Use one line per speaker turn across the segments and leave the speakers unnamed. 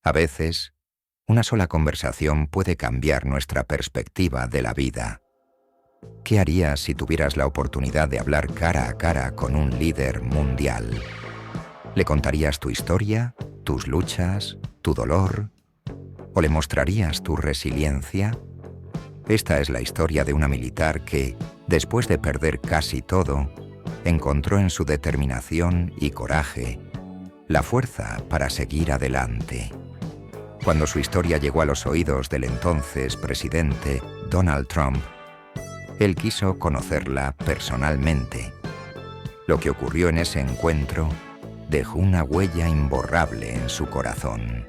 A veces, una sola conversación puede cambiar nuestra perspectiva de la vida. ¿Qué harías si tuvieras la oportunidad de hablar cara a cara con un líder mundial? ¿Le contarías tu historia, tus luchas, tu dolor? ¿O le mostrarías tu resiliencia? Esta es la historia de una militar que, después de perder casi todo, encontró en su determinación y coraje la fuerza para seguir adelante. Cuando su historia llegó a los oídos del entonces presidente Donald Trump, él quiso conocerla personalmente. Lo que ocurrió en ese encuentro dejó una huella imborrable en su corazón.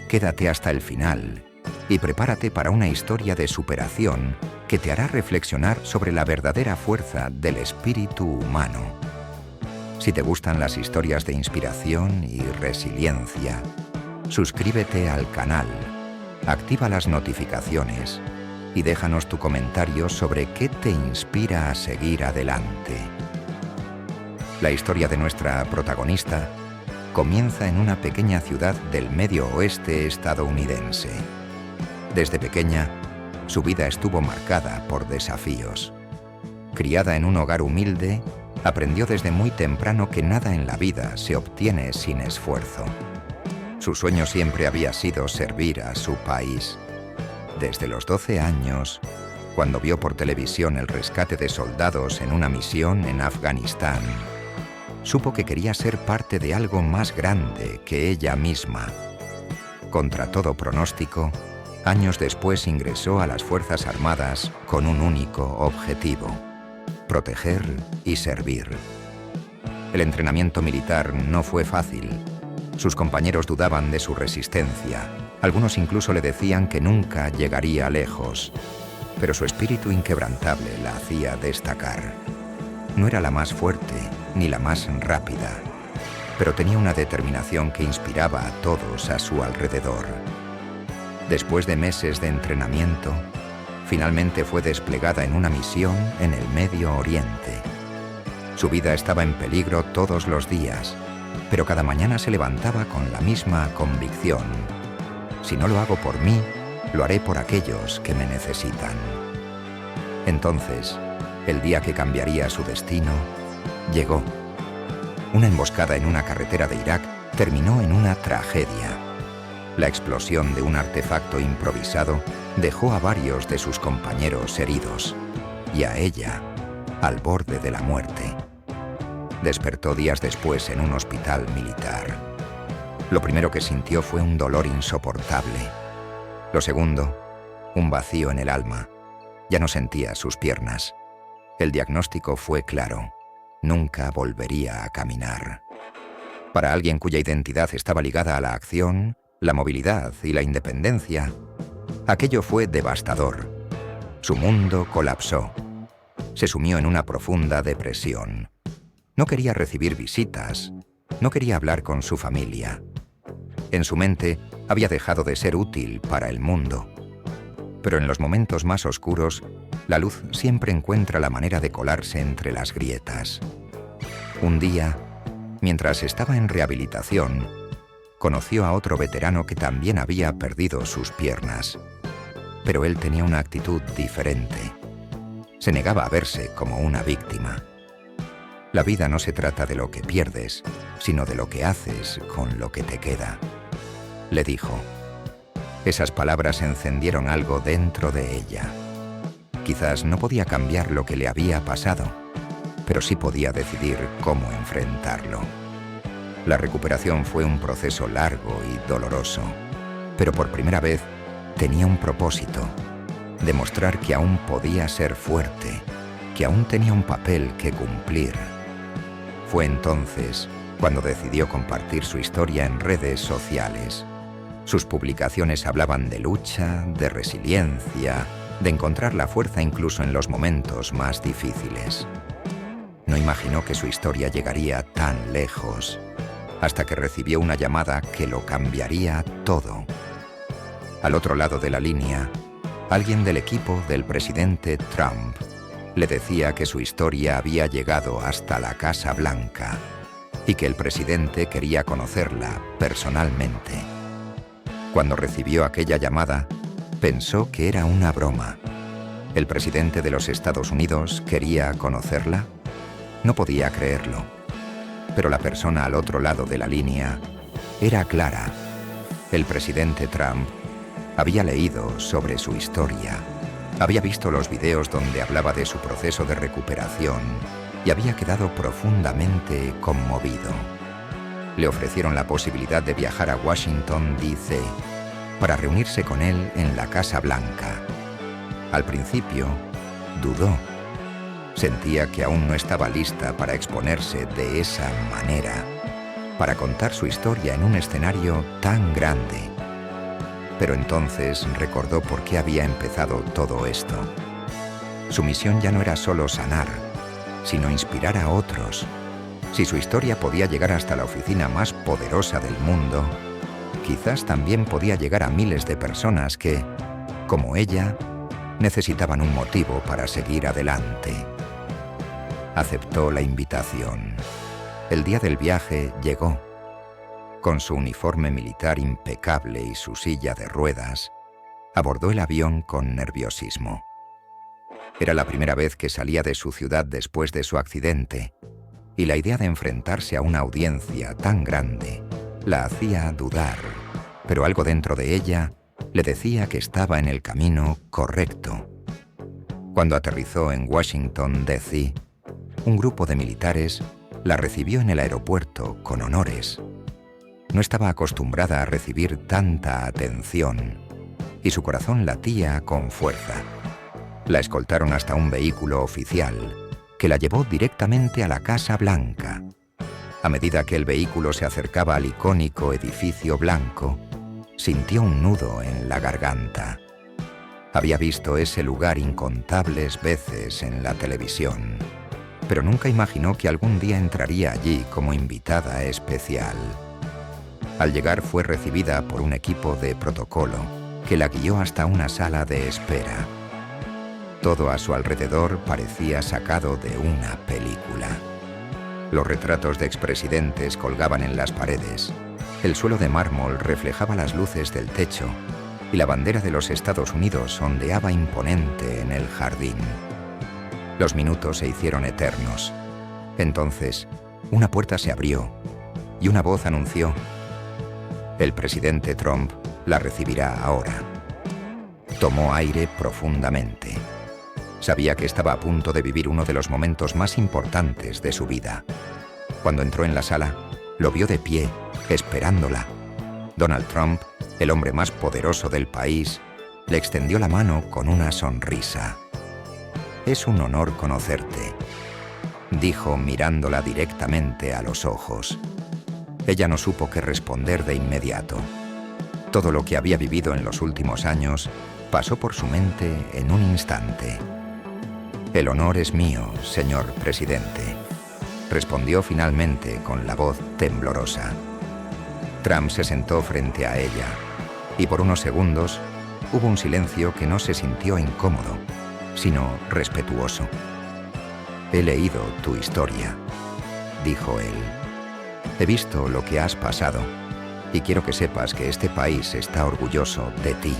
Quédate hasta el final y prepárate para una historia de superación que te hará reflexionar sobre la verdadera fuerza del espíritu humano. Si te gustan las historias de inspiración y resiliencia, suscríbete al canal, activa las notificaciones y déjanos tu comentario sobre qué te inspira a seguir adelante. La historia de nuestra protagonista comienza en una pequeña ciudad del medio oeste estadounidense. Desde pequeña, su vida estuvo marcada por desafíos. Criada en un hogar humilde, aprendió desde muy temprano que nada en la vida se obtiene sin esfuerzo. Su sueño siempre había sido servir a su país. Desde los 12 años, cuando vio por televisión el rescate de soldados en una misión en Afganistán, supo que quería ser parte de algo más grande que ella misma. Contra todo pronóstico, años después ingresó a las Fuerzas Armadas con un único objetivo: proteger y servir. El entrenamiento militar no fue fácil. Sus compañeros dudaban de su resistencia. Algunos incluso le decían que nunca llegaría lejos. Pero su espíritu inquebrantable la hacía destacar. No era la más fuerte ni la más rápida, pero tenía una determinación que inspiraba a todos a su alrededor. Después de meses de entrenamiento, finalmente fue desplegada en una misión en el Medio Oriente. Su vida estaba en peligro todos los días, pero cada mañana se levantaba con la misma convicción: si no lo hago por mí, lo haré por aquellos que me necesitan. Entonces, el día que cambiaría su destino, llegó. Una emboscada en una carretera de Irak terminó en una tragedia. La explosión de un artefacto improvisado dejó a varios de sus compañeros heridos, y a ella al borde de la muerte. Despertó días después en un hospital militar. Lo primero que sintió fue un dolor insoportable. Lo segundo, un vacío en el alma. Ya no sentía sus piernas. El diagnóstico fue claro: nunca volvería a caminar. Para alguien cuya identidad estaba ligada a la acción, la movilidad y la independencia, aquello fue devastador. Su mundo colapsó. Se sumió en una profunda depresión. No quería recibir visitas, no quería hablar con su familia. En su mente había dejado de ser útil para el mundo. Pero en los momentos más oscuros, la luz siempre encuentra la manera de colarse entre las grietas. Un día, mientras estaba en rehabilitación, conoció a otro veterano que también había perdido sus piernas. Pero él tenía una actitud diferente. Se negaba a verse como una víctima. La vida no se trata de lo que pierdes, sino de lo que haces con lo que te queda, le dijo. Esas palabras encendieron algo dentro de ella. Quizás no podía cambiar lo que le había pasado, pero sí podía decidir cómo enfrentarlo. La recuperación fue un proceso largo y doloroso, pero por primera vez tenía un propósito: demostrar que aún podía ser fuerte, que aún tenía un papel que cumplir. Fue entonces cuando decidió compartir su historia en redes sociales. Sus publicaciones hablaban de lucha, de resiliencia, de encontrar la fuerza incluso en los momentos más difíciles. No imaginó que su historia llegaría tan lejos, hasta que recibió una llamada que lo cambiaría todo. Al otro lado de la línea, alguien del equipo del presidente Trump le decía que su historia había llegado hasta la Casa Blanca y que el presidente quería conocerla personalmente. Cuando recibió aquella llamada, pensó que era una broma. ¿El presidente de los Estados Unidos quería conocerla? No podía creerlo. Pero la persona al otro lado de la línea era clara. El presidente Trump había leído sobre su historia, había visto los videos donde hablaba de su proceso de recuperación y había quedado profundamente conmovido. Le ofrecieron la posibilidad de viajar a Washington, D.C., para reunirse con él en la Casa Blanca. Al principio, dudó. Sentía que aún no estaba lista para exponerse de esa manera, para contar su historia en un escenario tan grande. Pero entonces recordó por qué había empezado todo esto. Su misión ya no era solo sanar, sino inspirar a otros. Si su historia podía llegar hasta la oficina más poderosa del mundo, quizás también podía llegar a miles de personas que, como ella, necesitaban un motivo para seguir adelante. Aceptó la invitación. El día del viaje llegó. Con su uniforme militar impecable y su silla de ruedas, abordó el avión con nerviosismo. Era la primera vez que salía de su ciudad después de su accidente, y la idea de enfrentarse a una audiencia tan grande la hacía dudar, pero algo dentro de ella le decía que estaba en el camino correcto. Cuando aterrizó en Washington, D.C., un grupo de militares la recibió en el aeropuerto con honores. No estaba acostumbrada a recibir tanta atención, y su corazón latía con fuerza. La escoltaron hasta un vehículo oficial que la llevó directamente a la Casa Blanca. A medida que el vehículo se acercaba al icónico edificio blanco, sintió un nudo en la garganta. Había visto ese lugar incontables veces en la televisión, pero nunca imaginó que algún día entraría allí como invitada especial. Al llegar fue recibida por un equipo de protocolo que la guió hasta una sala de espera. Todo a su alrededor parecía sacado de una película. Los retratos de expresidentes colgaban en las paredes, el suelo de mármol reflejaba las luces del techo y la bandera de los Estados Unidos ondeaba imponente en el jardín. Los minutos se hicieron eternos. Entonces, una puerta se abrió y una voz anunció: «El presidente Trump la recibirá ahora». Tomó aire profundamente. Sabía que estaba a punto de vivir uno de los momentos más importantes de su vida. Cuando entró en la sala, lo vio de pie, esperándola. Donald Trump, el hombre más poderoso del país, le extendió la mano con una sonrisa. «Es un honor conocerte», dijo mirándola directamente a los ojos. Ella no supo qué responder de inmediato. Todo lo que había vivido en los últimos años pasó por su mente en un instante. «El honor es mío, señor presidente», respondió finalmente con la voz temblorosa. Trump se sentó frente a ella, y por unos segundos hubo un silencio que no se sintió incómodo, sino respetuoso. «He leído tu historia», dijo él. «He visto lo que has pasado, y quiero que sepas que este país está orgulloso de ti».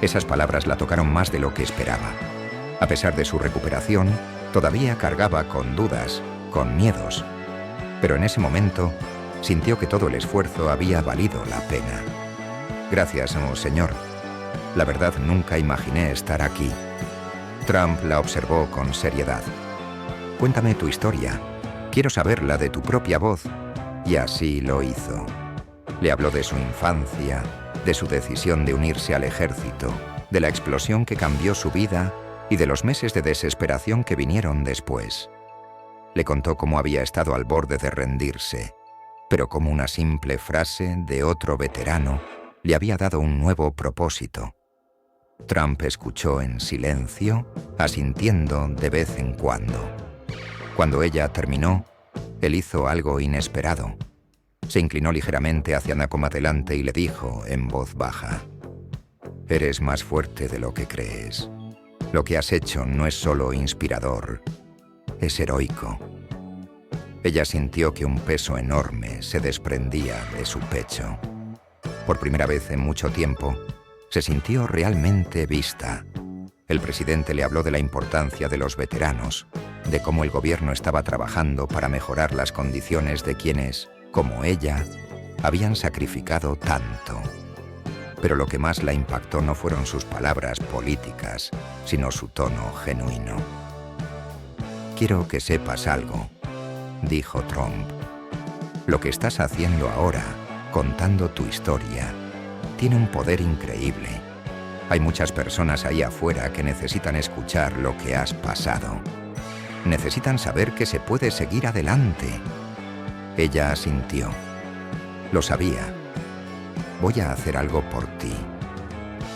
Esas palabras la tocaron más de lo que esperaba. A pesar de su recuperación, todavía cargaba con dudas, con miedos. Pero en ese momento, sintió que todo el esfuerzo había valido la pena. «Gracias, oh señor. La verdad, nunca imaginé estar aquí». Trump la observó con seriedad. «Cuéntame tu historia. Quiero saberla de tu propia voz». Y así lo hizo. Le habló de su infancia, de su decisión de unirse al ejército, de la explosión que cambió su vida y de los meses de desesperación que vinieron después. Le contó cómo había estado al borde de rendirse, pero cómo una simple frase de otro veterano le había dado un nuevo propósito. Trump escuchó en silencio, asintiendo de vez en cuando. Cuando ella terminó, él hizo algo inesperado. Se inclinó ligeramente hacia Nacoma delante y le dijo en voz baja: «Eres más fuerte de lo que crees. Lo que has hecho no es solo inspirador, es heroico». Ella sintió que un peso enorme se desprendía de su pecho. Por primera vez en mucho tiempo, se sintió realmente vista. El presidente le habló de la importancia de los veteranos, de cómo el gobierno estaba trabajando para mejorar las condiciones de quienes, como ella, habían sacrificado tanto. Pero lo que más la impactó no fueron sus palabras políticas, sino su tono genuino. «Quiero que sepas algo», dijo Trump. «Lo que estás haciendo ahora, contando tu historia, tiene un poder increíble. Hay muchas personas ahí afuera que necesitan escuchar lo que has pasado. Necesitan saber que se puede seguir adelante». Ella asintió. «Lo sabía. Voy a hacer algo por ti»,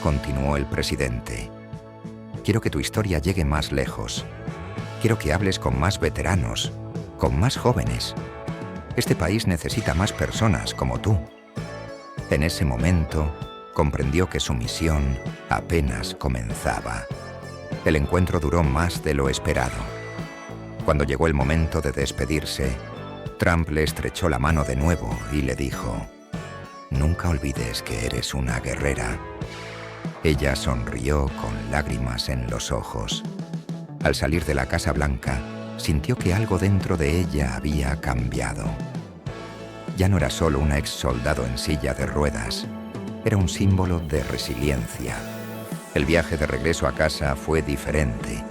continuó el presidente. «Quiero que tu historia llegue más lejos. Quiero que hables con más veteranos, con más jóvenes. Este país necesita más personas como tú». En ese momento, comprendió que su misión apenas comenzaba. El encuentro duró más de lo esperado. Cuando llegó el momento de despedirse, Trump le estrechó la mano de nuevo y le dijo: «Nunca olvides que eres una guerrera». Ella sonrió con lágrimas en los ojos. Al salir de la Casa Blanca, sintió que algo dentro de ella había cambiado. Ya no era solo una ex soldado en silla de ruedas, era un símbolo de resiliencia. El viaje de regreso a casa fue diferente.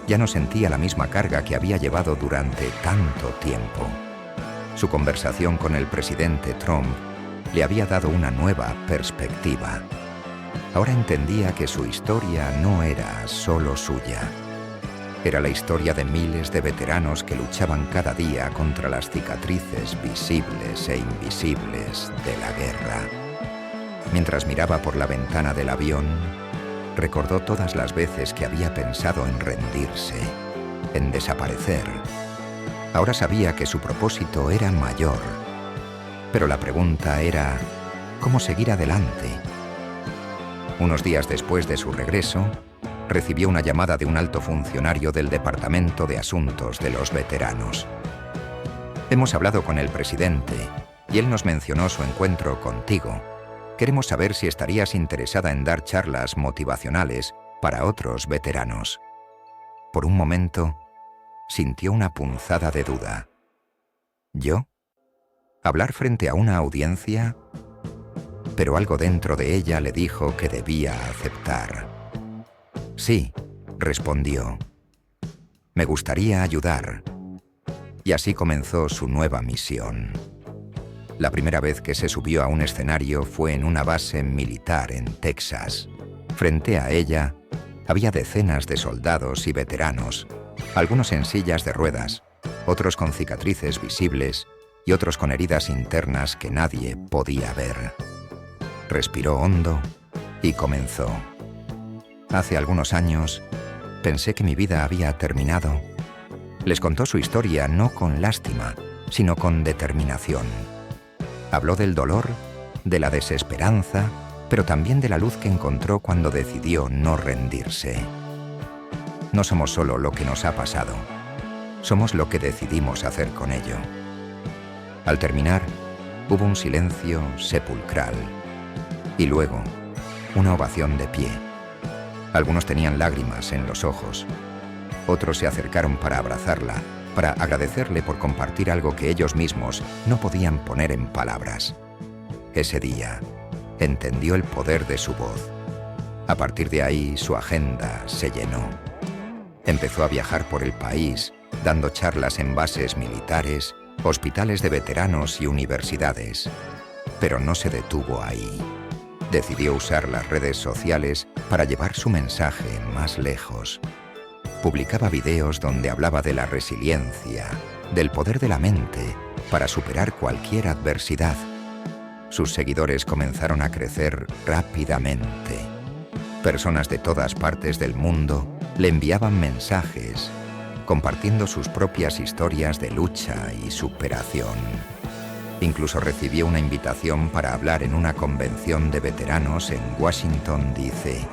Ya no sentía la misma carga que había llevado durante tanto tiempo. Su conversación con el presidente Trump le había dado una nueva perspectiva. Ahora entendía que su historia no era solo suya. Era la historia de miles de veteranos que luchaban cada día contra las cicatrices visibles e invisibles de la guerra. Mientras miraba por la ventana del avión, recordó todas las veces que había pensado en rendirse, en desaparecer. Ahora sabía que su propósito era mayor, pero la pregunta era: ¿cómo seguir adelante? Unos días después de su regreso, recibió una llamada de un alto funcionario del Departamento de Asuntos de los Veteranos. «Hemos hablado con el presidente y él nos mencionó su encuentro contigo. Queremos saber si estarías interesada en dar charlas motivacionales para otros veteranos». Por un momento, sintió una punzada de duda. ¿Yo? ¿Hablar frente a una audiencia? Pero algo dentro de ella le dijo que debía aceptar. «Sí», respondió. «Me gustaría ayudar». Y así comenzó su nueva misión. La primera vez que se subió a un escenario fue en una base militar en Texas. Frente a ella había decenas de soldados y veteranos, algunos en sillas de ruedas, otros con cicatrices visibles y otros con heridas internas que nadie podía ver. Respiró hondo y comenzó. «Hace algunos años, pensé que mi vida había terminado». Les contó su historia no con lástima, sino con determinación. Habló del dolor, de la desesperanza, pero también de la luz que encontró cuando decidió no rendirse. No somos solo lo que nos ha pasado, somos lo que decidimos hacer con ello. Al terminar, hubo un silencio sepulcral y luego una ovación de pie. Algunos tenían lágrimas en los ojos. Otros se acercaron para abrazarla, para agradecerle por compartir algo que ellos mismos no podían poner en palabras. Ese día, entendió el poder de su voz. A partir de ahí, su agenda se llenó. Empezó a viajar por el país, dando charlas en bases militares, hospitales de veteranos y universidades. Pero no se detuvo ahí. Decidió usar las redes sociales para llevar su mensaje más lejos. Publicaba videos donde hablaba de la resiliencia, del poder de la mente para superar cualquier adversidad. Sus seguidores comenzaron a crecer rápidamente. Personas de todas partes del mundo le enviaban mensajes, compartiendo sus propias historias de lucha y superación. Incluso recibió una invitación para hablar en una convención de veteranos en Washington, D.C.,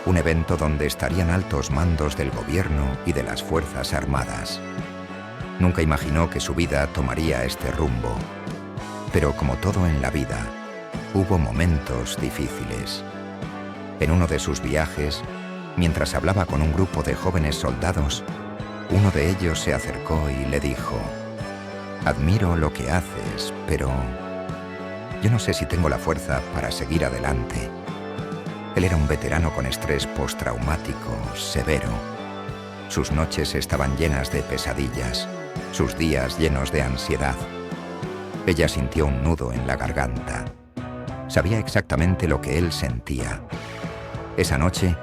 un evento donde estarían altos mandos del gobierno y de las Fuerzas Armadas. Nunca imaginó que su vida tomaría este rumbo, pero como todo en la vida, hubo momentos difíciles. En uno de sus viajes, mientras hablaba con un grupo de jóvenes soldados, uno de ellos se acercó y le dijo: «Admiro lo que haces, pero yo no sé si tengo la fuerza para seguir adelante». Él era un veterano con estrés postraumático severo. Sus noches estaban llenas de pesadillas, sus días llenos de ansiedad. Ella sintió un nudo en la garganta. Sabía exactamente lo que él sentía. Esa noche,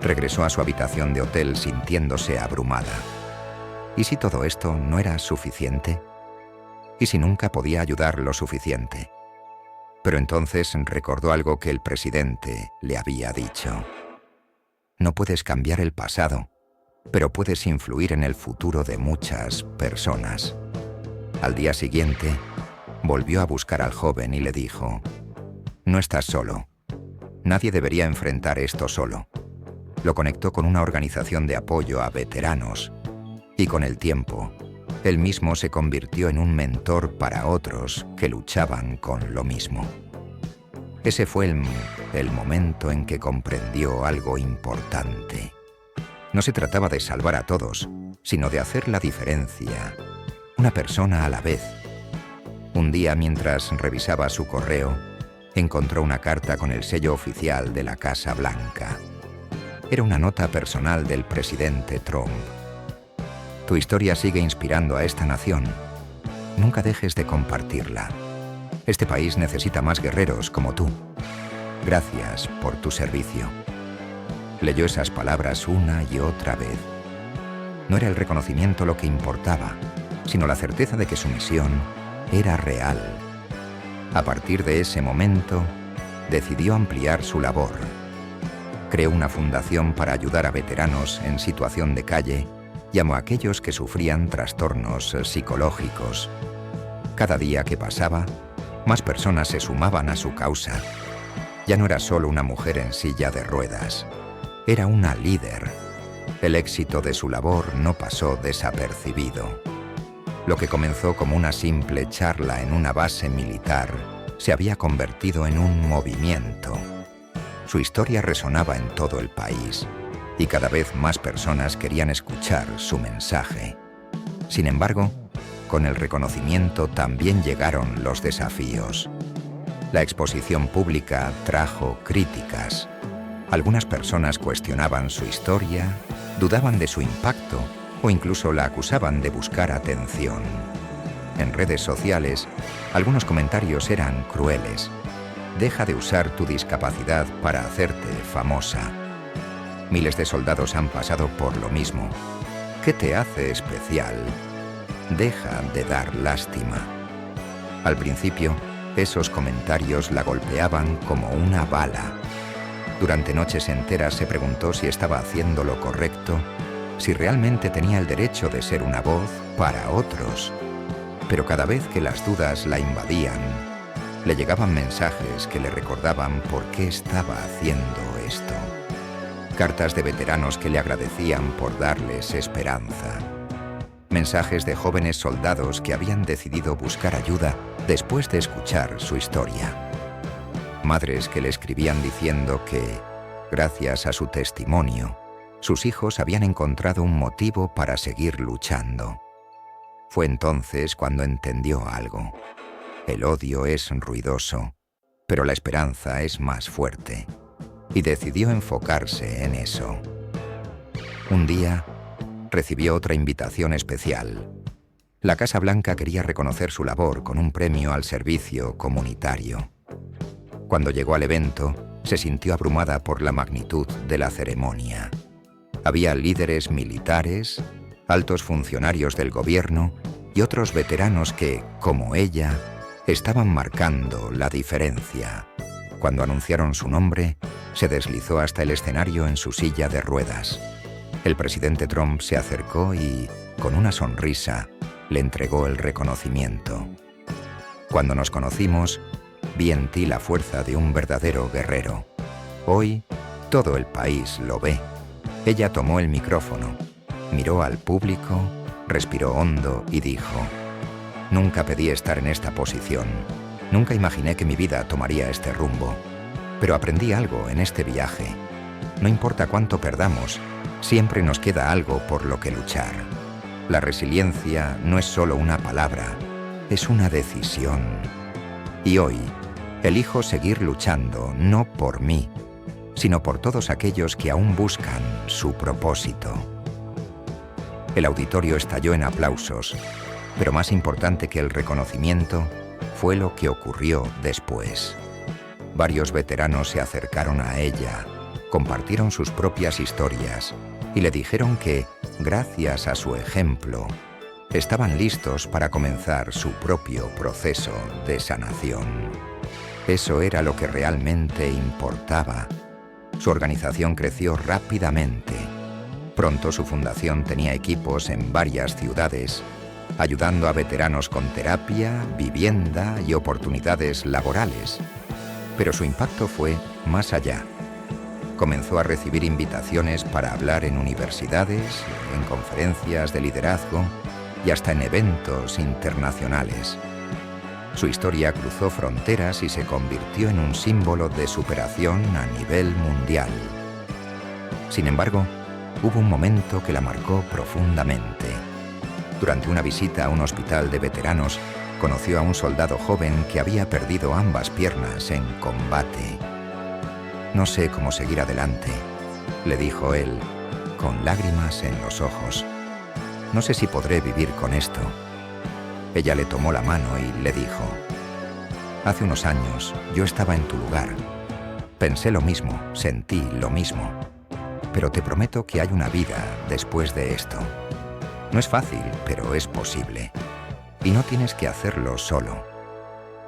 regresó a su habitación de hotel sintiéndose abrumada. ¿Y si todo esto no era suficiente? ¿Y si nunca podía ayudar lo suficiente? Pero entonces recordó algo que el presidente le había dicho. No puedes cambiar el pasado, pero puedes influir en el futuro de muchas personas. Al día siguiente, volvió a buscar al joven y le dijo: «No estás solo. Nadie debería enfrentar esto solo». Lo conectó con una organización de apoyo a veteranos y con el tiempo, él mismo se convirtió en un mentor para otros que luchaban con lo mismo. Ese fue el momento en que comprendió algo importante. No se trataba de salvar a todos, sino de hacer la diferencia, una persona a la vez. Un día, mientras revisaba su correo, encontró una carta con el sello oficial de la Casa Blanca. Era una nota personal del presidente Trump. Tu historia sigue inspirando a esta nación. Nunca dejes de compartirla. Este país necesita más guerreros como tú. Gracias por tu servicio. Leyó esas palabras una y otra vez. No era el reconocimiento lo que importaba, sino la certeza de que su misión era real. A partir de ese momento, decidió ampliar su labor. Creó una fundación para ayudar a veteranos en situación de calle y a aquellos que sufrían trastornos psicológicos. Cada día que pasaba, más personas se sumaban a su causa. Ya no era solo una mujer en silla de ruedas, era una líder. El éxito de su labor no pasó desapercibido. Lo que comenzó como una simple charla en una base militar se había convertido en un movimiento. Su historia resonaba en todo el país y cada vez más personas querían escuchar su mensaje. Sin embargo, con el reconocimiento también llegaron los desafíos. La exposición pública trajo críticas. Algunas personas cuestionaban su historia, dudaban de su impacto o incluso la acusaban de buscar atención. En redes sociales, algunos comentarios eran crueles. Deja de usar tu discapacidad para hacerte famosa. Miles de soldados han pasado por lo mismo. ¿Qué te hace especial? Deja de dar lástima. Al principio, esos comentarios la golpeaban como una bala. Durante noches enteras se preguntó si estaba haciendo lo correcto, si realmente tenía el derecho de ser una voz para otros. Pero cada vez que las dudas la invadían, le llegaban mensajes que le recordaban por qué estaba haciendo esto. Cartas de veteranos que le agradecían por darles esperanza. Mensajes de jóvenes soldados que habían decidido buscar ayuda después de escuchar su historia. Madres que le escribían diciendo que, gracias a su testimonio, sus hijos habían encontrado un motivo para seguir luchando. Fue entonces cuando entendió algo. El odio es ruidoso, pero la esperanza es más fuerte, y decidió enfocarse en eso. Un día, recibió otra invitación especial. La Casa Blanca quería reconocer su labor con un premio al servicio comunitario. Cuando llegó al evento, se sintió abrumada por la magnitud de la ceremonia. Había líderes militares, altos funcionarios del gobierno y otros veteranos que, como ella, estaban marcando la diferencia. Cuando anunciaron su nombre, se deslizó hasta el escenario en su silla de ruedas. El presidente Trump se acercó y, con una sonrisa, le entregó el reconocimiento. Cuando nos conocimos, vi en ti la fuerza de un verdadero guerrero. Hoy, todo el país lo ve. Ella tomó el micrófono, miró al público, respiró hondo y dijo: «Nunca pedí estar en esta posición. Nunca imaginé que mi vida tomaría este rumbo, pero aprendí algo en este viaje. No importa cuánto perdamos, siempre nos queda algo por lo que luchar. La resiliencia no es solo una palabra, es una decisión. Y hoy, elijo seguir luchando, no por mí, sino por todos aquellos que aún buscan su propósito. El auditorio estalló en aplausos, pero más importante que el reconocimiento fue lo que ocurrió después. Varios veteranos se acercaron a ella, compartieron sus propias historias y le dijeron que, gracias a su ejemplo, estaban listos para comenzar su propio proceso de sanación. Eso era lo que realmente importaba. Su organización creció rápidamente. Pronto su fundación tenía equipos en varias ciudades, ayudando a veteranos con terapia, vivienda y oportunidades laborales. Pero su impacto fue más allá. Comenzó a recibir invitaciones para hablar en universidades, en conferencias de liderazgo y hasta en eventos internacionales. Su historia cruzó fronteras y se convirtió en un símbolo de superación a nivel mundial. Sin embargo, hubo un momento que la marcó profundamente. Durante una visita a un hospital de veteranos, conoció a un soldado joven que había perdido ambas piernas en combate. «No sé cómo seguir adelante», le dijo él, con lágrimas en los ojos. «No sé si podré vivir con esto». Ella le tomó la mano y le dijo: «Hace unos años yo estaba en tu lugar. Pensé lo mismo, sentí lo mismo. Pero te prometo que hay una vida después de esto. No es fácil, pero es posible. Y no tienes que hacerlo solo».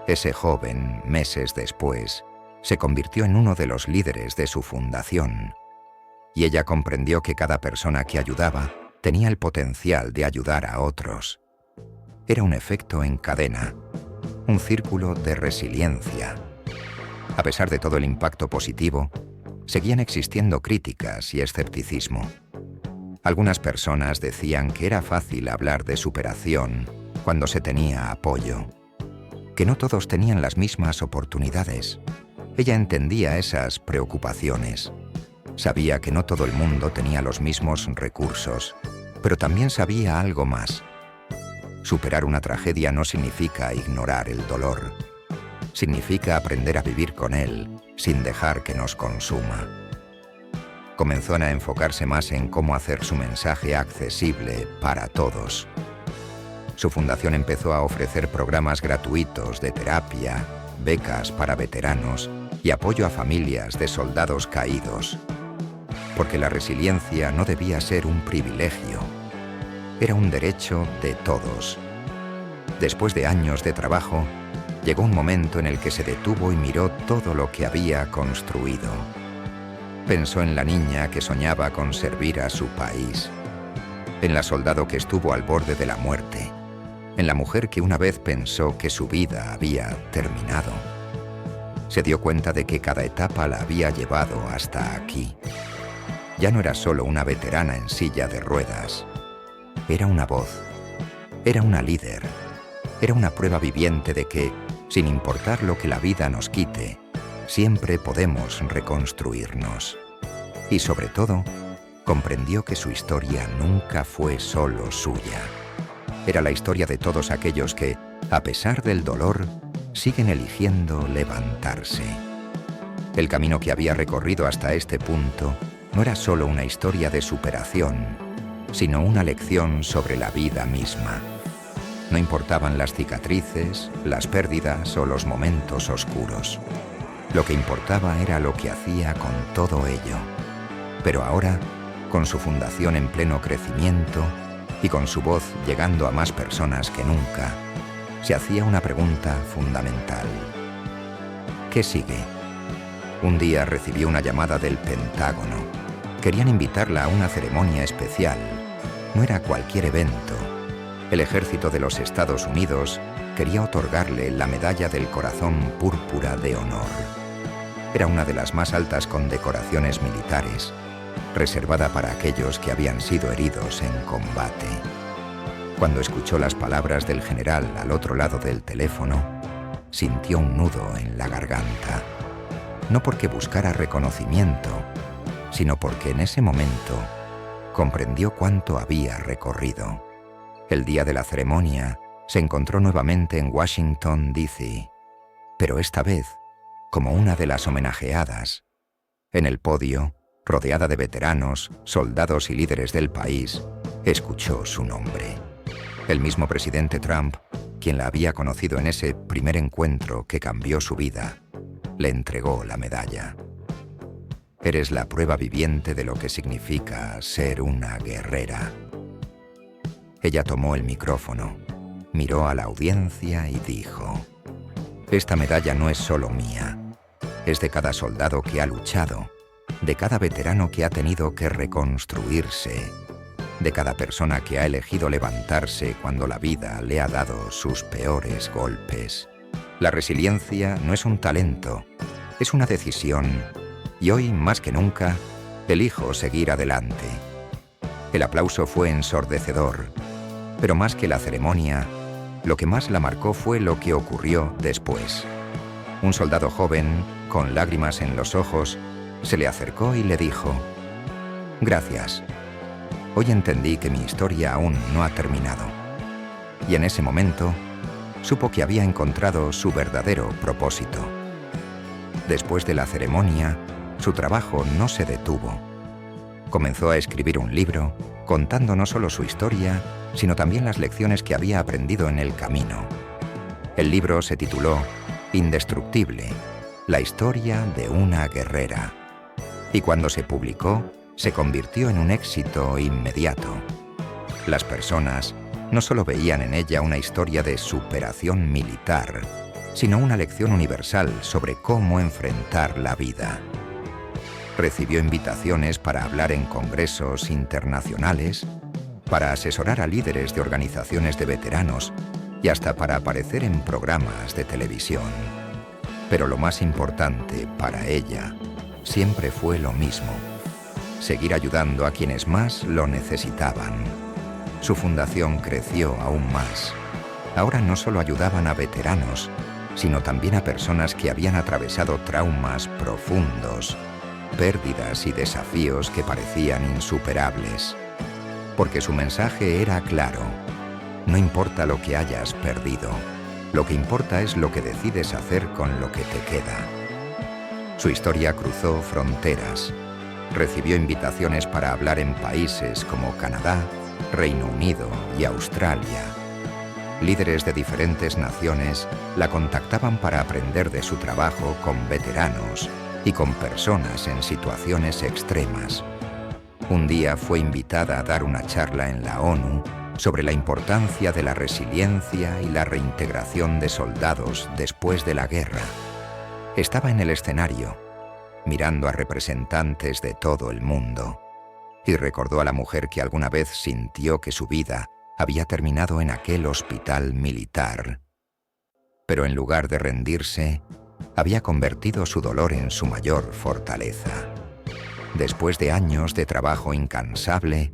Ese joven, meses después, se convirtió en uno de los líderes de su fundación. Y ella comprendió que cada persona que ayudaba tenía el potencial de ayudar a otros. Era un efecto en cadena, un círculo de resiliencia. A pesar de todo el impacto positivo, seguían existiendo críticas y escepticismo. Algunas personas decían que era fácil hablar de superación cuando se tenía apoyo, que no todos tenían las mismas oportunidades. Ella entendía esas preocupaciones. Sabía que no todo el mundo tenía los mismos recursos, pero también sabía algo más. Superar una tragedia no significa ignorar el dolor. Significa aprender a vivir con él sin dejar que nos consuma. Comenzó a enfocarse más en cómo hacer su mensaje accesible para todos. Su fundación empezó a ofrecer programas gratuitos de terapia, becas para veteranos y apoyo a familias de soldados caídos. Porque la resiliencia no debía ser un privilegio, era un derecho de todos. Después de años de trabajo, llegó un momento en el que se detuvo y miró todo lo que había construido. Pensó en la niña que soñaba con servir a su país, en la soldado que estuvo al borde de la muerte, en la mujer que una vez pensó que su vida había terminado. Se dio cuenta de que cada etapa la había llevado hasta aquí. Ya no era solo una veterana en silla de ruedas. Era una voz, era una líder, era una prueba viviente de que, sin importar lo que la vida nos quite, siempre podemos reconstruirnos. Y sobre todo, comprendió que su historia nunca fue solo suya. Era la historia de todos aquellos que, a pesar del dolor, siguen eligiendo levantarse. El camino que había recorrido hasta este punto no era solo una historia de superación, sino una lección sobre la vida misma. No importaban las cicatrices, las pérdidas o los momentos oscuros. Lo que importaba era lo que hacía con todo ello. Pero ahora, con su fundación en pleno crecimiento y con su voz llegando a más personas que nunca, se hacía una pregunta fundamental. ¿Qué sigue? Un día recibió una llamada del Pentágono. Querían invitarla a una ceremonia especial. No era cualquier evento. El ejército de los Estados Unidos quería otorgarle la Medalla del Corazón Púrpura de Honor. Era una de las más altas condecoraciones militares, reservada para aquellos que habían sido heridos en combate. Cuando escuchó las palabras del general al otro lado del teléfono, sintió un nudo en la garganta. No porque buscara reconocimiento, sino porque en ese momento comprendió cuánto había recorrido. El día de la ceremonia se encontró nuevamente en Washington, D.C., pero esta vez como una de las homenajeadas. En el podio, rodeada de veteranos, soldados y líderes del país, escuchó su nombre. El mismo presidente Trump, quien la había conocido en ese primer encuentro que cambió su vida, le entregó la medalla. Eres la prueba viviente de lo que significa ser una guerrera. Ella tomó el micrófono, miró a la audiencia y dijo: esta medalla no es solo mía, es de cada soldado que ha luchado, de cada veterano que ha tenido que reconstruirse, de cada persona que ha elegido levantarse cuando la vida le ha dado sus peores golpes. La resiliencia no es un talento, es una decisión, y hoy, más que nunca, elijo seguir adelante. El aplauso fue ensordecedor, pero más que la ceremonia, lo que más la marcó fue lo que ocurrió después. Un soldado joven, con lágrimas en los ojos, se le acercó y le dijo: gracias. Hoy entendí que mi historia aún no ha terminado. Y en ese momento, supo que había encontrado su verdadero propósito. Después de la ceremonia, su trabajo no se detuvo. Comenzó a escribir un libro, contando no solo su historia, sino también las lecciones que había aprendido en el camino. El libro se tituló Indestructible, la historia de una guerrera. Y cuando se publicó, se convirtió en un éxito inmediato. Las personas no solo veían en ella una historia de superación militar, sino una lección universal sobre cómo enfrentar la vida. Recibió invitaciones para hablar en congresos internacionales, para asesorar a líderes de organizaciones de veteranos y hasta para aparecer en programas de televisión. Pero lo más importante para ella siempre fue lo mismo: seguir ayudando a quienes más lo necesitaban. Su fundación creció aún más. Ahora no solo ayudaban a veteranos, sino también a personas que habían atravesado traumas profundos, pérdidas y desafíos que parecían insuperables. Porque su mensaje era claro: no importa lo que hayas perdido, lo que importa es lo que decides hacer con lo que te queda. Su historia cruzó fronteras. Recibió invitaciones para hablar en países como Canadá, Reino Unido y Australia. Líderes de diferentes naciones la contactaban para aprender de su trabajo con veteranos y con personas en situaciones extremas. Un día fue invitada a dar una charla en la ONU sobre la importancia de la resiliencia y la reintegración de soldados después de la guerra. Estaba en el escenario, mirando a representantes de todo el mundo, y recordó a la mujer que alguna vez sintió que su vida había terminado en aquel hospital militar. Pero en lugar de rendirse, había convertido su dolor en su mayor fortaleza. Después de años de trabajo incansable,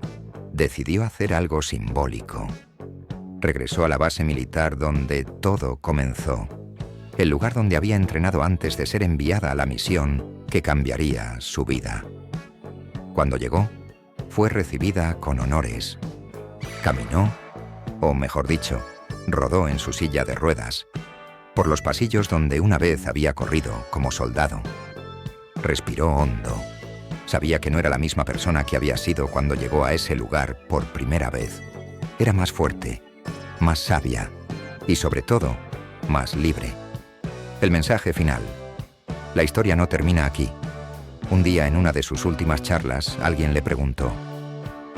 decidió hacer algo simbólico. Regresó a la base militar donde todo comenzó, el lugar donde había entrenado antes de ser enviada a la misión que cambiaría su vida. Cuando llegó, fue recibida con honores. Caminó, o mejor dicho, rodó en su silla de ruedas, por los pasillos donde una vez había corrido como soldado. Respiró hondo. Sabía que no era la misma persona que había sido cuando llegó a ese lugar por primera vez. Era más fuerte, más sabia y, sobre todo, más libre. El mensaje final: la historia no termina aquí. Un día, en una de sus últimas charlas, alguien le preguntó: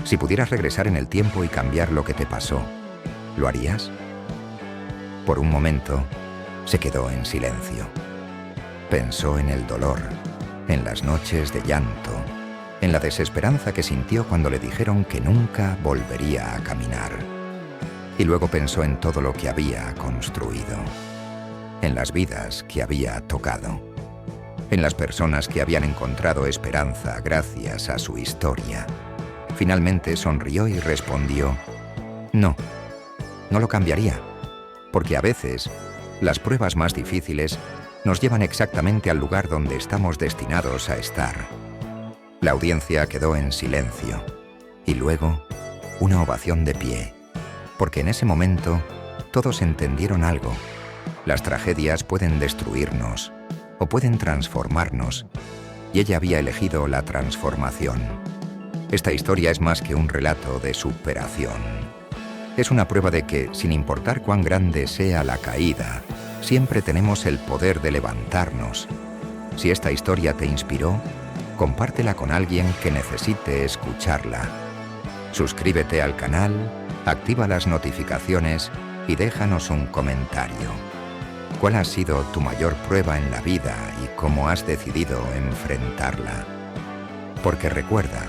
si pudieras regresar en el tiempo y cambiar lo que te pasó, ¿lo harías? Por un momento, se quedó en silencio. Pensó en el dolor, en las noches de llanto, en la desesperanza que sintió cuando le dijeron que nunca volvería a caminar. Y luego pensó en todo lo que había construido, en las vidas que había tocado, en las personas que habían encontrado esperanza gracias a su historia. Finalmente sonrió y respondió: no, no lo cambiaría, porque a veces Las pruebas más difíciles nos llevan exactamente al lugar donde estamos destinados a estar. La audiencia quedó en silencio y luego una ovación de pie, porque en ese momento todos entendieron algo. Las tragedias pueden destruirnos o pueden transformarnos, y ella había elegido la transformación. Esta historia es más que un relato de superación. Es una prueba de que, sin importar cuán grande sea la caída, siempre tenemos el poder de levantarnos. Si esta historia te inspiró, compártela con alguien que necesite escucharla. Suscríbete al canal, activa las notificaciones y déjanos un comentario. ¿Cuál ha sido tu mayor prueba en la vida y cómo has decidido enfrentarla? Porque recuerda,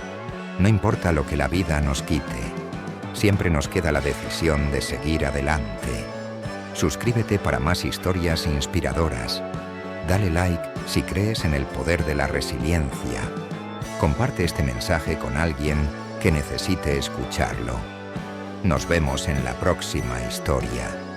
no importa lo que la vida nos quite, siempre nos queda la decisión de seguir adelante. Suscríbete para más historias inspiradoras. Dale like si crees en el poder de la resiliencia. Comparte este mensaje con alguien que necesite escucharlo. Nos vemos en la próxima historia.